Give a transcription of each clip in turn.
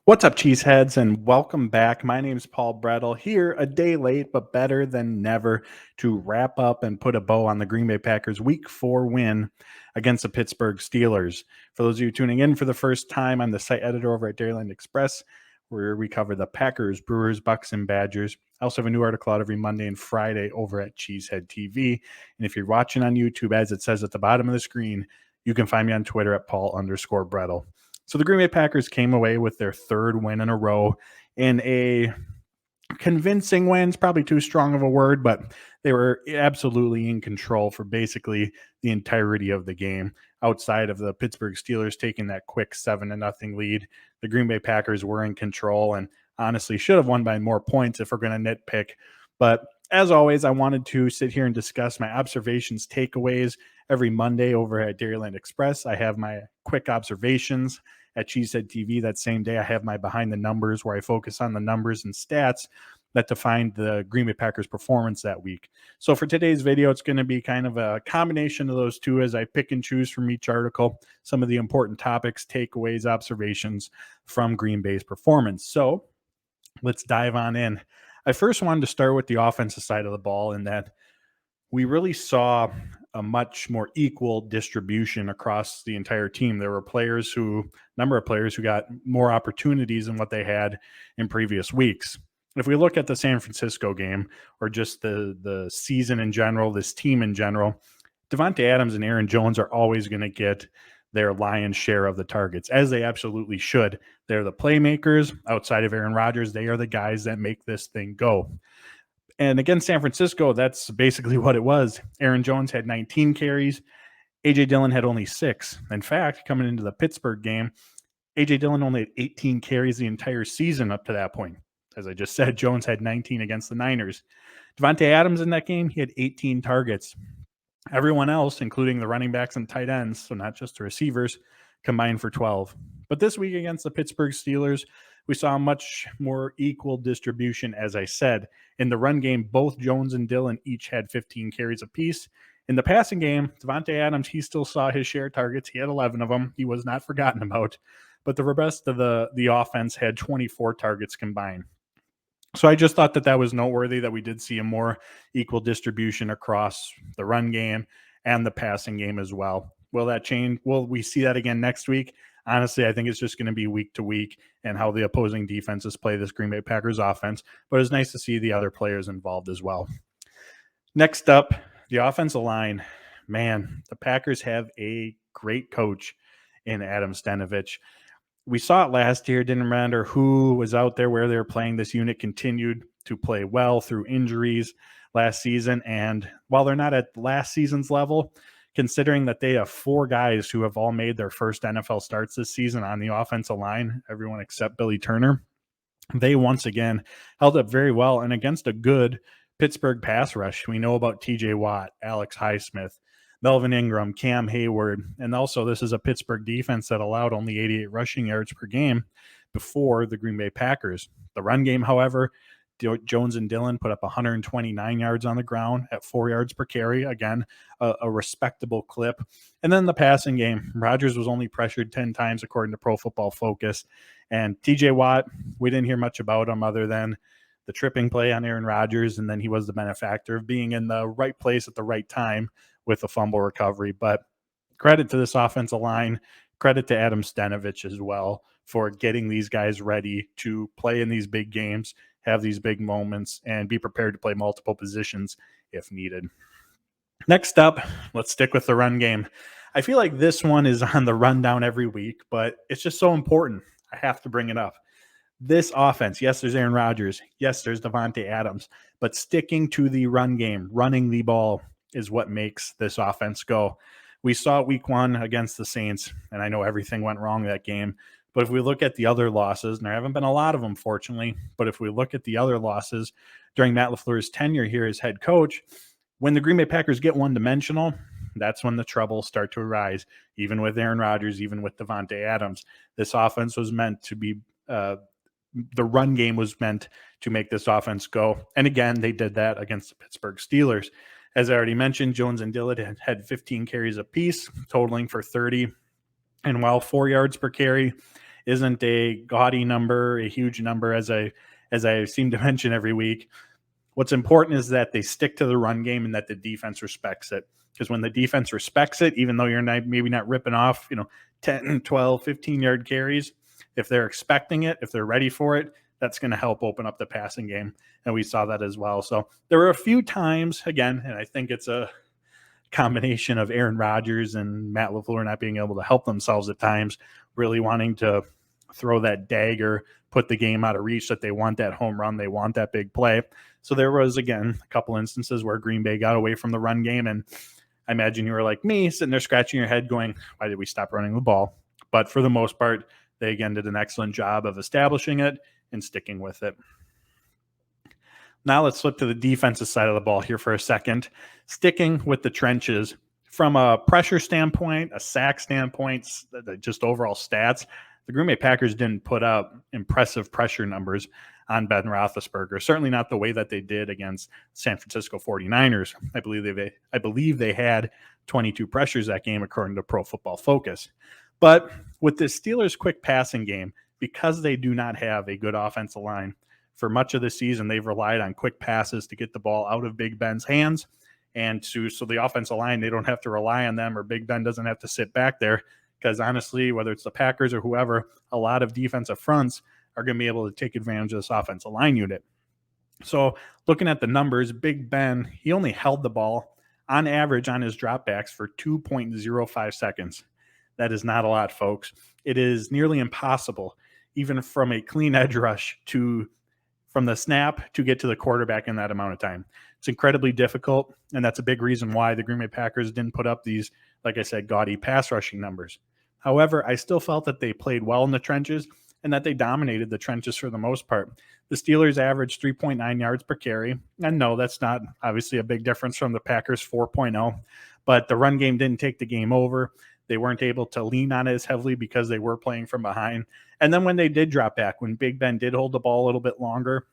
What's up, cheeseheads, and welcome back. My name is Paul Brettel here, a day late, but better than never, to wrap up and put a bow on the Green Bay Packers Week 4 win against the Pittsburgh Steelers. For those of you tuning in for the first time, I'm the site editor over at Dairyland Express, where we cover the Packers, Brewers, Bucks, and Badgers. I also have a new article out every Monday and Friday over at Cheesehead TV. And if you're watching on YouTube, as it says at the bottom of the screen, you can find me on Twitter at Paul_Brettel. So the Green Bay Packers came away with their third win in a row in a convincing win. It's probably too strong of a word, but they were absolutely in control for basically the entirety of the game. Outside of the Pittsburgh Steelers taking that quick 7-0 lead, the Green Bay Packers were in control and honestly should have won by more points if we're going to nitpick. But as always, I wanted to sit here and discuss my observations, takeaways every Monday over at Dairyland Express. I have my quick observations at Cheesehead TV. That same day, I have my behind the numbers where I focus on the numbers and stats that define the Green Bay Packers performance that week. So for today's video, it's going to be kind of a combination of those two as I pick and choose from each article some of the important topics, takeaways, observations from Green Bay's performance. So let's dive on in. I first wanted to start with the offensive side of the ball in that we really saw a much more equal distribution across the entire team. There were number of players who got more opportunities than what they had in previous weeks. If we look at the San Francisco game or just the season in general, this team in general, Davante Adams and Aaron Jones are always going to get their lion's share of the targets, as they absolutely should. They're the playmakers. Outside of Aaron Rodgers, they are the guys that make this thing go. And against San Francisco, that's basically what it was. Aaron Jones had 19 carries. A.J. Dillon had only 6. In fact, coming into the Pittsburgh game, A.J. Dillon only had 18 carries the entire season up to that point. As I just said, Jones had 19 against the Niners. Davante Adams in that game, he had 18 targets. Everyone else, including the running backs and tight ends, so not just the receivers, combined for 12. But this week against the Pittsburgh Steelers, we saw a much more equal distribution, as I said. In the run game, both Jones and Dillon each had 15 carries apiece. In the passing game, Davante Adams, he still saw his share targets. He had 11 of them. He was not forgotten about. But the rest of the offense had 24 targets combined. So I just thought that was noteworthy that we did see a more equal distribution across the run game and the passing game as well. Will that change? Will we see that again next week? Honestly, I think it's just going to be week to week and how the opposing defenses play this Green Bay Packers offense. But it's nice to see the other players involved as well. Next up, the offensive line. Man, the Packers have a great coach in Adam Stenavich. We saw it last year. Didn't matter who was out there, where they were playing. This unit continued to play well through injuries last season. And while they're not at last season's level, considering that they have 4 guys who have all made their first NFL starts this season on the offensive line, everyone except Billy Turner, they once again held up very well. And against a good Pittsburgh pass rush, we know about TJ Watt, Alex Highsmith, Melvin Ingram, Cam Hayward, and also this is a Pittsburgh defense that allowed only 88 rushing yards per game before the Green Bay Packers. The run game, however, Jones and Dillon put up 129 yards on the ground at 4 yards per carry. Again, a respectable clip. And then the passing game, Rodgers was only pressured 10 times according to Pro Football Focus. And TJ Watt, we didn't hear much about him other than the tripping play on Aaron Rodgers, and then he was the benefactor of being in the right place at the right time with a fumble recovery. But credit to this offensive line, credit to Adam Stenavich as well for getting these guys ready to play in these big games, have these big moments, and be prepared to play multiple positions if needed. Next up, let's stick with the run game. I feel like this one is on the rundown every week, but it's just so important. I have to bring it up. This offense, yes, there's Aaron Rodgers. Yes, there's Davante Adams. But sticking to the run game, running the ball, is what makes this offense go. We saw week 1 against the Saints, and I know everything went wrong that game. But if we look at the other losses, and there haven't been a lot of them, fortunately, but if we look at the other losses during Matt LaFleur's tenure here as head coach, when the Green Bay Packers get one-dimensional, that's when the troubles start to arise, even with Aaron Rodgers, even with Davante Adams. This offense was meant to be the run game was meant to make this offense go. And again, they did that against the Pittsburgh Steelers. As I already mentioned, Jones and Dillon had 15 carries apiece, totaling for 30 and while 4 yards per carry. isn't a gaudy number, a huge number, as I seem to mention every week. What's important is that they stick to the run game and that the defense respects it. Because when the defense respects it, even though you're maybe not ripping off, 10, 12, 15-yard carries, if they're expecting it, if they're ready for it, that's going to help open up the passing game. And we saw that as well. So there were a few times, again, and I think it's a combination of Aaron Rodgers and Matt LaFleur not being able to help themselves at times, really wanting to throw that dagger, put the game out of reach, that they want that home run, they want that big play. So there was, again, a couple instances where Green Bay got away from the run game, and I imagine you were like me, sitting there scratching your head going, why did we stop running the ball? But for the most part, they again did an excellent job of establishing it and sticking with it. Now let's flip to the defensive side of the ball here for a second. Sticking with the trenches, from a pressure standpoint, a sack standpoint, just overall stats, the Green Bay Packers didn't put up impressive pressure numbers on Ben Roethlisberger. Certainly not the way that they did against San Francisco 49ers. I believe they had 22 pressures that game, according to Pro Football Focus. But with the Steelers' quick passing game, because they do not have a good offensive line, for much of the season, they've relied on quick passes to get the ball out of Big Ben's hands, and so the offensive line, they don't have to rely on them, or Big Ben doesn't have to sit back there, because honestly, whether it's the Packers or whoever, a lot of defensive fronts are going to be able to take advantage of this offensive line unit. So looking at the numbers, Big Ben, he only held the ball on average on his dropbacks for 2.05 seconds. That is not a lot, folks. It is nearly impossible, even from a clean edge rush from the snap to get to the quarterback in that amount of time. It's incredibly difficult, and that's a big reason why the Green Bay Packers didn't put up these, like I said, gaudy pass rushing numbers. However, I still felt that they played well in the trenches and that they dominated the trenches for the most part. The Steelers averaged 3.9 yards per carry, and no, that's not obviously a big difference from the Packers 4.0, but the run game didn't take the game over. They weren't able to lean on it as heavily because they were playing from behind. And then when they did drop back, when Big Ben did hold the ball a little bit longer,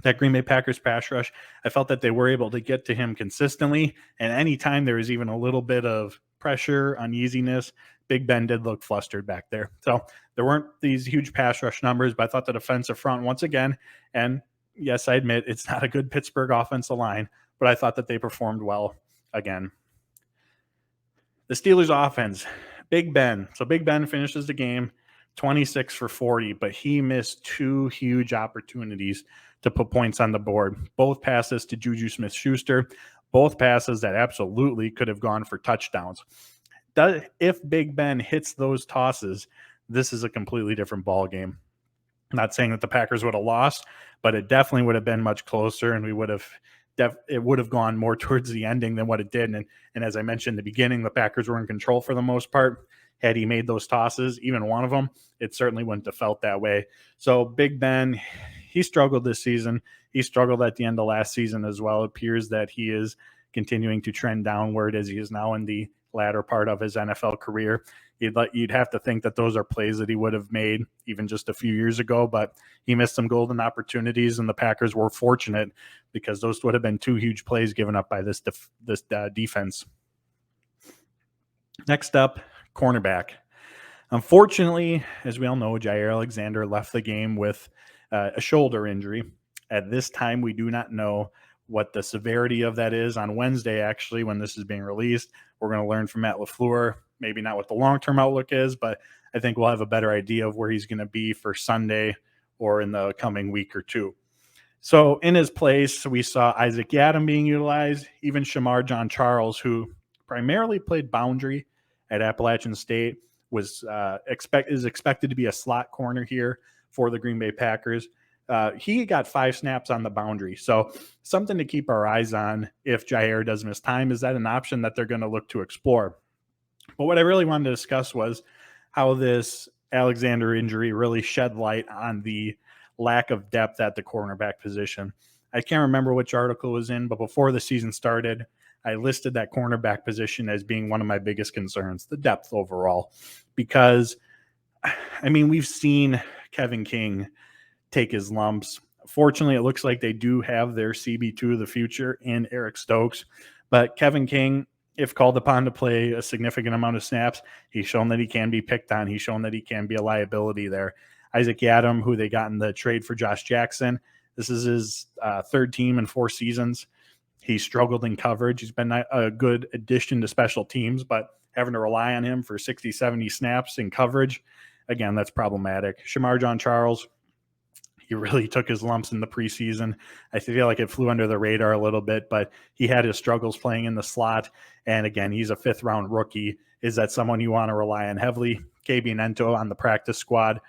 that Green Bay Packers pass rush, I felt that they were able to get to him consistently. And anytime there was even a little bit of pressure, uneasiness, Big Ben did look flustered back there. So there weren't these huge pass rush numbers, but I thought the defensive front once again, and yes, I admit it's not a good Pittsburgh offensive line, but I thought that they performed well again. The Steelers offense, Big Ben. So Big Ben finishes the game 26 for 40, but he missed two huge opportunities to put points on the board. Both passes to Juju Smith-Schuster, both passes that absolutely could have gone for touchdowns. If Big Ben hits those tosses, this is a completely different ball game. I'm not saying that the Packers would have lost, but it definitely would have been much closer, and it would have gone more towards the ending than what it did. And as I mentioned in the beginning, the Packers were in control for the most part. Had he made those tosses, even one of them, it certainly wouldn't have felt that way. So Big Ben, he struggled this season. He struggled at the end of last season as well. It appears that he is continuing to trend downward as he is now in the latter part of his NFL career. You'd have to think that those are plays that he would have made even just a few years ago, but he missed some golden opportunities, and the Packers were fortunate because those would have been two huge plays given up by this defense. Next up, cornerback. Unfortunately, as we all know, Jair Alexander left the game with a shoulder injury. At this time, we do not know what the severity of that is. On Wednesday, actually, when this is being released, we're going to learn from Matt LaFleur, maybe not what the long-term outlook is, but I think we'll have a better idea of where he's going to be for Sunday or in the coming week or two. So in his place, we saw Isaac Yiadom being utilized, even Shamar John Charles, who primarily played boundary at Appalachian State, is expected to be a slot corner here for the Green Bay Packers. He got 5 snaps on the boundary. So something to keep our eyes on if Jair does miss time. Is that an option that they're going to look to explore? But what I really wanted to discuss was how this Alexander injury really shed light on the lack of depth at the cornerback position. I can't remember which article it was in, but before the season started, I listed that cornerback position as being one of my biggest concerns, the depth overall. Because, I mean, we've seen Kevin King take his lumps. Fortunately, it looks like they do have their CB2 of the future in Eric Stokes. But Kevin King, if called upon to play a significant amount of snaps, he's shown that he can be picked on. He's shown that he can be a liability there. Isaac Yiadom, who they got in the trade for Josh Jackson, this is his third team in 4 seasons. He struggled in coverage. He's been a good addition to special teams, but having to rely on him for 60, 70 snaps in coverage, again, that's problematic. Shamar John Charles, he really took his lumps in the preseason. I feel like it flew under the radar a little bit, but he had his struggles playing in the slot. And again, he's a 5th-round rookie. Is that someone you want to rely on heavily? KB Nento on the practice squad.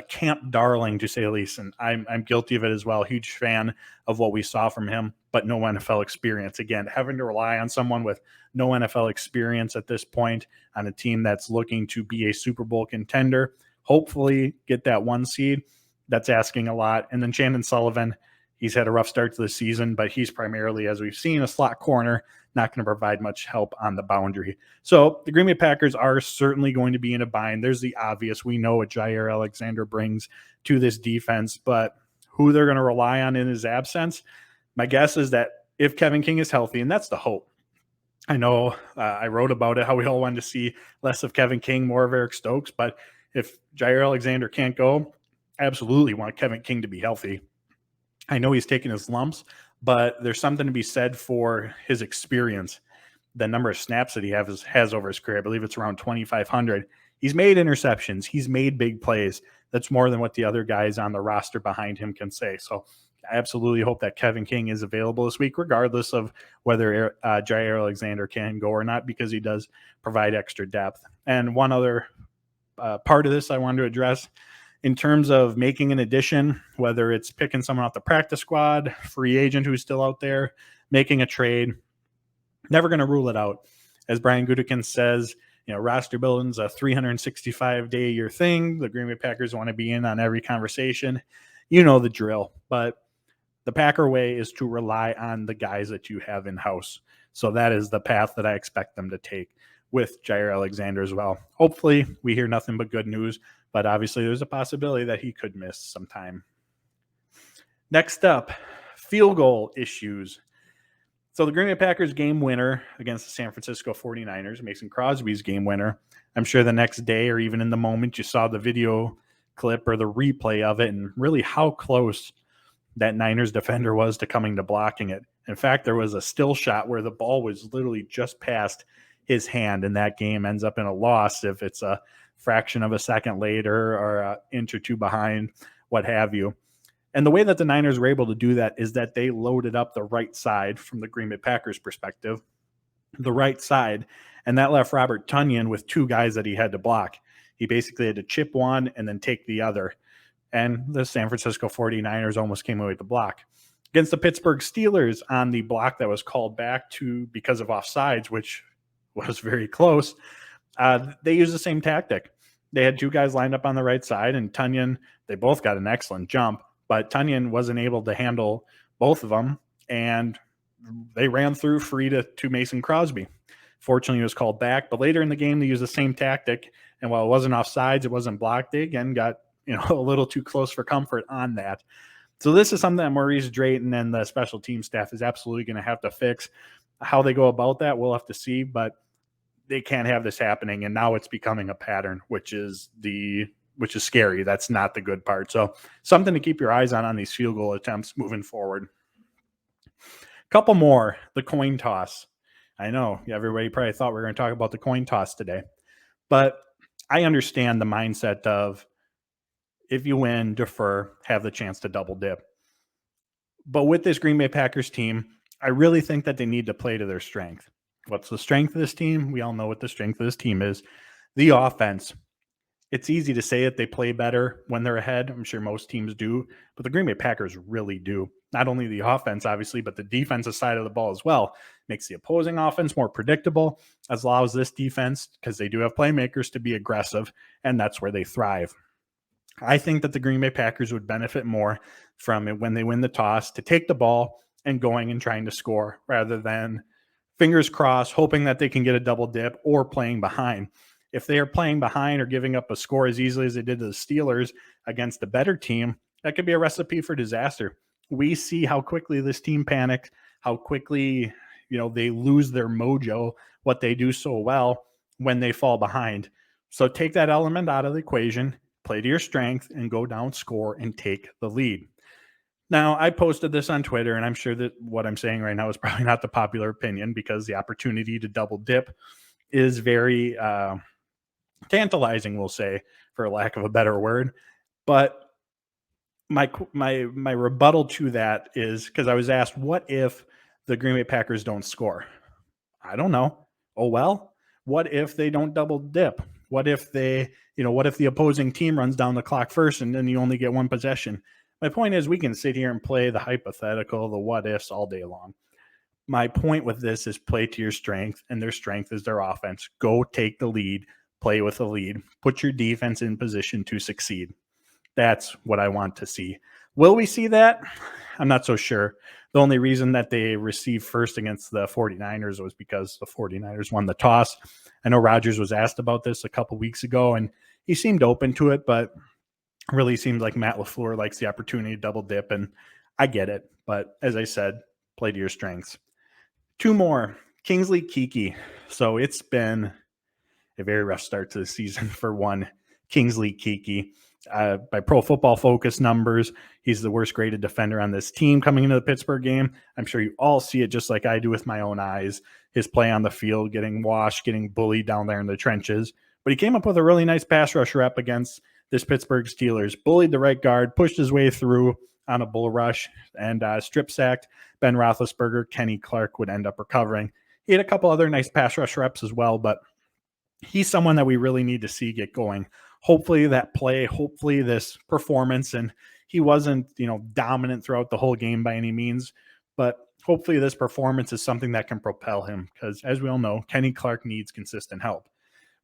Camp darling, to say the least, and I'm guilty of it as well. Huge fan of what we saw from him, but no NFL experience. Again, having to rely on someone with no NFL experience at this point on a team that's looking to be a Super Bowl contender, hopefully get that 1 seed. That's asking a lot. And then Shannon Sullivan, he's had a rough start to the season, but he's primarily, as we've seen, a slot corner, not going to provide much help on the boundary. So the Green Bay Packers are certainly going to be in a bind. There's the obvious. We know what Jaire Alexander brings to this defense, but who they're going to rely on in his absence, my guess is that if Kevin King is healthy, and that's the hope. I know I wrote about it, how we all wanted to see less of Kevin King, more of Eric Stokes, but if Jaire Alexander can't go, absolutely want Kevin King to be healthy. I know he's taking his lumps, but there's something to be said for his experience. The number of snaps that he has over his career, I believe it's around 2,500. He's made interceptions. He's made big plays. That's more than what the other guys on the roster behind him can say. So I absolutely hope that Kevin King is available this week, regardless of whether Jaire Alexander can go or not, because he does provide extra depth. And one other part of this I wanted to address, in terms of making an addition, whether it's picking someone off the practice squad, free agent who's still out there, making a trade, never going to rule it out. As Brian Gutekunst says, roster building's a 365-day-a-year thing. The Green Bay Packers want to be in on every conversation. You know the drill. But the Packer way is to rely on the guys that you have in-house. So that is the path that I expect them to take with Jaire Alexander as well. Hopefully, we hear nothing but good news, but obviously there's a possibility that he could miss some time. Next up, field goal issues. So the Green Bay Packers game winner against the San Francisco 49ers, Mason Crosby's game winner. I'm sure the next day or even in the moment you saw the video clip or the replay of it and really how close that Niners defender was to coming to blocking it. In fact, there was a still shot where the ball was literally just past his hand, and that game ends up in a loss if it's a fraction of a second later or an inch or two behind, what have you. And the way that the Niners were able to do that is that they loaded up the right side from the Green Bay Packers perspective, the right side, and that left Robert Tonyan with 2 guys that he had to block. He basically had to chip one and then take the other. And the San Francisco 49ers almost came away with the block. Against the Pittsburgh Steelers on the block that was called back to because of offsides, which was very close, they used the same tactic. They had 2 guys lined up on the right side, and Tonyan, they both got an excellent jump, but Tonyan wasn't able to handle both of them, and they ran through free to Mason Crosby. Fortunately, he was called back, but later in the game, they used the same tactic, and while it wasn't offsides, it wasn't blocked, they again got a little too close for comfort on that. So this is something that Maurice Drayton and the special team staff is absolutely going to have to fix. How they go about that, we'll have to see, but they can't have this happening, and now it's becoming a pattern, which is scary. That's not the good part. So something to keep your eyes on these field goal attempts moving forward. Couple more, the coin toss. I know everybody probably thought we were going to talk about the coin toss today, but I understand the mindset of if you win, defer, have the chance to double dip. But with this Green Bay Packers team, I really think that they need to play to their strength. What's the strength of this team? We all know what the strength of this team is. The offense. It's easy to say that they play better when they're ahead. I'm sure most teams do, but the Green Bay Packers really do. Not only the offense, obviously, but the defensive side of the ball as well. Makes the opposing offense more predictable, as allows this defense, because they do have playmakers, to be aggressive, and that's where they thrive. I think that the Green Bay Packers would benefit more from it when they win the toss to take the ball and going and trying to score rather than fingers crossed, hoping that they can get a double dip or playing behind. If they are playing behind or giving up a score as easily as they did to the Steelers against a better team, that could be a recipe for disaster. We see how quickly this team panics, how quickly they lose their mojo, what they do so well, when they fall behind. So take that element out of the equation, play to your strength, and go down, score, and take the lead. Now, I posted this on Twitter, and I'm sure that what I'm saying right now is probably not the popular opinion, because the opportunity to double dip is very tantalizing, we'll say, for lack of a better word. But my rebuttal to that is, because I was asked, what if the Green Bay Packers don't score? I don't know. Oh well. What if they don't double dip? What if what if the opposing team runs down the clock first and then you only get one possession? My point is, we can sit here and play the hypothetical, the what ifs all day long. My point with this is, play to your strength, and their strength is their offense. Go take the lead, play with the lead, put your defense in position to succeed. That's what I want to see. Will we see that? I'm not so sure. The only reason that they received first against the 49ers was because the 49ers won the toss. I know Rodgers was asked about this a couple weeks ago, and he seemed open to it, but really seems like Matt LaFleur likes the opportunity to double dip, and I get it. But as I said, play to your strengths. Two more. Kingsley Keke. So it's been a very rough start to the season for one Kingsley Keke. By Pro Football Focus numbers, he's the worst graded defender on this team coming into the Pittsburgh game. I'm sure you all see it just like I do with my own eyes. His play on the field, getting washed, getting bullied down there in the trenches. But he came up with a really nice pass rush rep against this Pittsburgh Steelers. Bullied the right guard, pushed his way through on a bull rush, and strip sacked Ben Roethlisberger. Kenny Clark would end up recovering. He had a couple other nice pass rush reps as well, but he's someone that we really need to see get going. Hopefully that play, hopefully this performance, and he wasn't, dominant throughout the whole game by any means, but hopefully this performance is something that can propel him, because as we all know, Kenny Clark needs consistent help.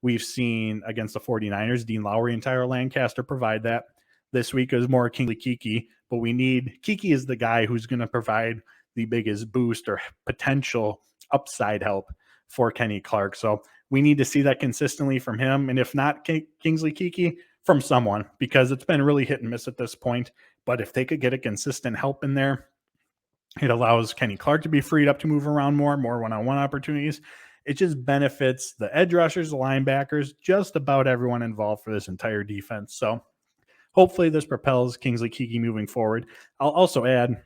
We've seen against the 49ers, Dean Lowry and Tyler Lancaster provide that. This week is more Kingsley Keke, but Keke is the guy who's going to provide the biggest boost or potential upside help for Kenny Clark. So we need to see that consistently from him. And if not Kingsley Keke, from someone, because it's been really hit and miss at this point. But if they could get a consistent help in there, it allows Kenny Clark to be freed up to move around more one-on-one opportunities. It just benefits the edge rushers, the linebackers, just about everyone involved for this entire defense. So hopefully this propels Kingsley Keke moving forward. I'll also add,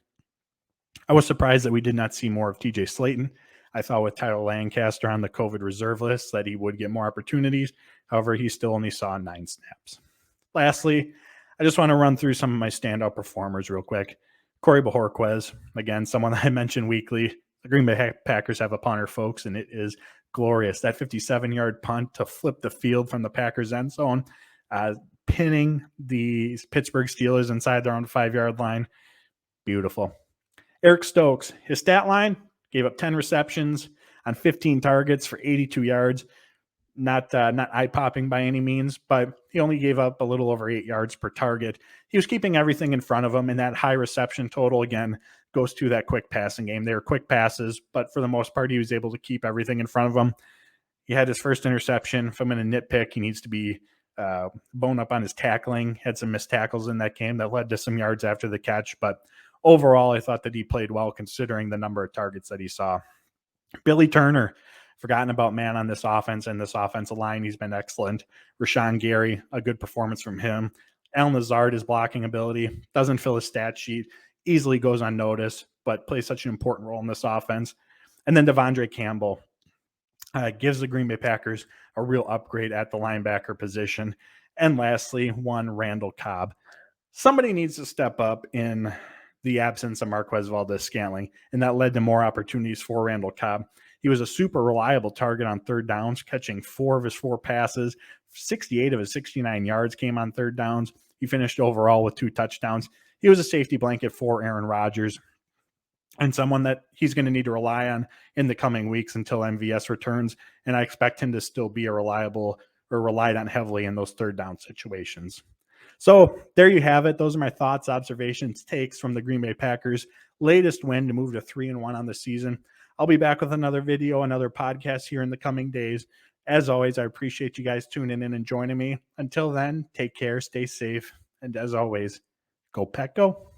I was surprised that we did not see more of TJ Slayton. I thought with Tyler Lancaster on the COVID reserve list that he would get more opportunities. However, he still only saw 9 snaps. Lastly, I just want to run through some of my standout performers real quick. Corey Bojorquez, again, someone that I mention weekly. The Green Bay Packers have a punter, folks, and it is glorious. That 57-yard punt to flip the field from the Packers end zone, pinning the Pittsburgh Steelers inside their own 5-yard line. Beautiful. Eric Stokes, his stat line, gave up 10 receptions on 15 targets for 82 yards. Not eye-popping by any means, but he only gave up a little over 8 yards per target. He was keeping everything in front of him, and that high reception total, again, goes to that quick passing game. They were quick passes, but for the most part, he was able to keep everything in front of him. He had his first interception. If I'm going to nitpick, he needs to be bone up on his tackling. Had some missed tackles in that game that led to some yards after the catch, but overall, I thought that he played well considering the number of targets that he saw. Billy Turner, forgotten about man on this offense and this offensive line. He's been excellent. Rashawn Gary, a good performance from him. Al Nazard, his blocking ability, doesn't fill his stat sheet, easily goes unnoticed, but plays such an important role in this offense. And then Devondre Campbell gives the Green Bay Packers a real upgrade at the linebacker position. And lastly, one Randall Cobb. Somebody needs to step up in the absence of Marquez Valdez-Scantling, and that led to more opportunities for Randall Cobb. He was a super reliable target on third downs, catching 4 of his 4 passes. 68 of his 69 yards came on third downs. He finished overall with 2 touchdowns. He was a safety blanket for Aaron Rodgers, and someone that he's going to need to rely on in the coming weeks until MVS returns, and I expect him to still be a reliable or relied on heavily in those third down situations. So there you have it. Those are my thoughts, observations, takes from the Green Bay Packers' latest win to move to 3-1 on the season. I'll be back with another video, another podcast here in the coming days. As always, I appreciate you guys tuning in and joining me. Until then, take care, stay safe, and as always, go Pack Go.